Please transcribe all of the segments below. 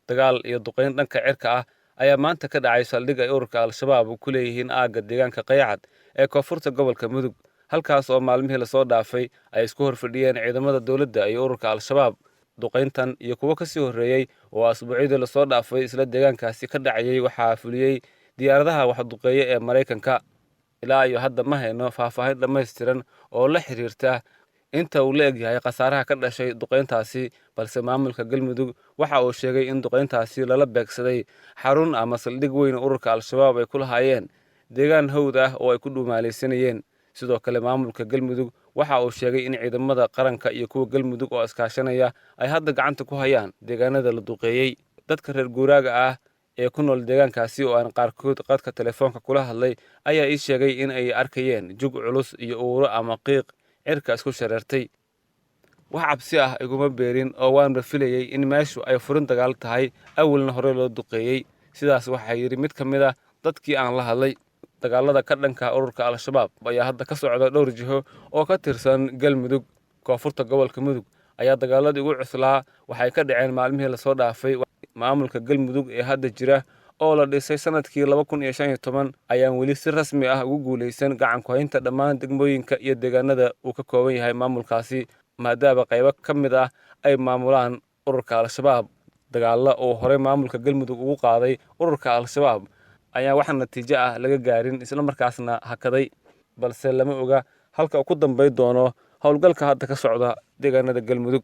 dagaal iyo duqeyn dhanka cirka ah ayaa maanta ka dhacay saldhig ay ururka al-shabaab ku leeyihiin aagga deegaanka Qaycad ee koonfurta gobolka Mudug, halkaas oo maalmihii lasoo dhaafay ay isku horfadhiyeen ciidamada dowladda iyo ururka al-shabaab. duqeyntan iyo kuwo ka sii horreeyey oo asbuucyadii lasoo dhaafay isla deegaankaasi ka dhacayay waxaa fuliyey diyaaradaha wax duqeeya ee Maraykanka. ilaa iyo hadda ma hayno faahfaahin dhammaystiran oo la xiriirta inta uu la egyahay khasaaraha ka dhashay duqeyntaasi, balse maamulka Galmudug waxa uu sheegay in duqeyntaasi lala beegsaday xarun ama saldhig weyn oo ururka al-shabaab ay ku lahaayeen deegaan hawd ah oo ay ku dhumaalaysanayeen. sidoo kale maamulka Galmudug waxa uu sheegay in ciidamada qaranka iyo kuwa Galmudug oo iskaashanaya ay hadda gacanta ku hayaan deegaanada la duqeeyey. dadka reer guuraaga ah ee ku nool deegaankaasi oo aan qaarkood qadka telefoonka kula hadlay ayaa ii sheegay in ay arkayeen jug culus iyo uuro ama qiiq cirka isku shareertay. wax cabsi ah iguma beerin oo waan filayay in meeshu ay furin dagaal tahay, awalna hore loo duqeeyey. sidaas waxaa yidhi mid ka mid ah dadkii aan la hadlay. dagaalada ka dhanka ururka al-shabaab ayaa hadda ka socda dhowr jiho oo ka tirsan Galmudug. koonfurta gobolka Mudug ayaa dagaaladii ugu cuslaa waxay ka dhaceen maalmihii lasoo dhaafay. maamulka Galmudug ee hadda jira oo la dhisay sanadkii 2015 ayaan weli si rasmi ah ugu guuleysan gacan ku haynta dhammaan degmooyinka iyo deegaanada uu ka kooban yahay maamulkaasi, maadaama qaybo ka mid ah ay maamulaan ururka al-shabaab. dagaalla oo horey maamulka Galmudug ugu qaaday ururka al-shabaab ayaa wax natiijo ah laga gaarin, isla markaasna hakaday, balse lama oga halka uu ku dambeyn doono howlgalka hadda ka socda deegaanada Galmudug.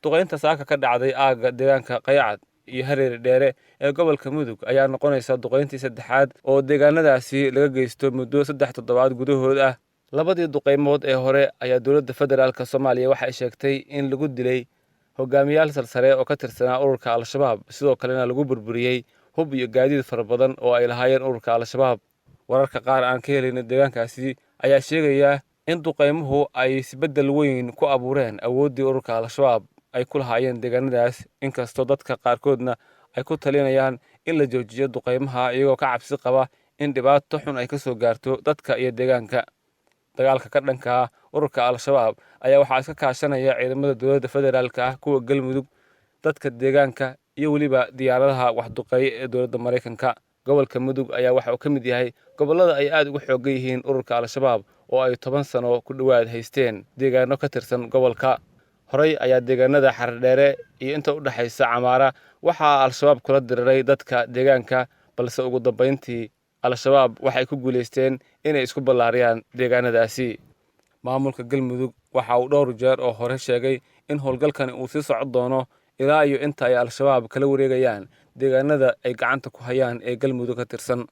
duqeynta saaka ka dhacday aagga deegaanka Qaycad iyo Hareer Dheere ee gobolka Mudug ayaa noqonaysa duqeyntii saddexaad oo deegaanadaasi laga geysto muddo 3 toddobaad gudahood ah. labadii duqeymood ee hore ayaa dowladda federaalka Soomaaliya waxay sheegtay in lagu dilay hogaamiyaal sarsare oo ka tirsanaa ururka al-shabaab, sidoo kalena lagu burburiyey hub iyo gaadiid fara badan oo ay lahaayeen ururka al-shabaab. wararka qaar aan ka helin deegaankaasi ayaa sheegaya in duqeymuhu ay isbeddel weyn ku abuureen awooddii ururka al-shabaab ay ku lahaayeen deegaanadaas, inkastoo dadka qaarkoodna ay ku talinayaan in la joojiyo duqeymaha iyagoo ka cabsi qaba in dhibaato xun ay ka soo gaarto dadka iyo deegaanka. dagaalka ka dhanka ururka al-shabaab ayaa waxaa iska kaashanaya ciidamada dowladda federaalka ah, kuwa Galmudug, dadka deegaanka iyo weliba diyaaradaha wax duqeeya ee dowladda Maraykanka. gobolka Mudug ayaa waxa uu ka mid yahay gobollada ay aad ugu xooggan yihiin ururka al-shabaab oo ay 10 sano ku dhowaad haysteen deegaano ka tirsan gobolka. horey ayaa deegaanada Hareer Dheere iyo inta u dhaxaysa Camaara waxaa al-shabaab kula diriray dadka deegaanka, balse ugu dambeyntii al-shabaab waxay ku guuleysteen inay isku ballaariyaan deegaanadaasi. maamulka Galmudug waxa uu dhowr jeer oo hore sheegay in howlgalkani uu sii socon doono ilaa iyo inta ay al-shabaab kala wareegayaan deegaanada ay gacanta ku hayaan ee Galmudug ka tirsan.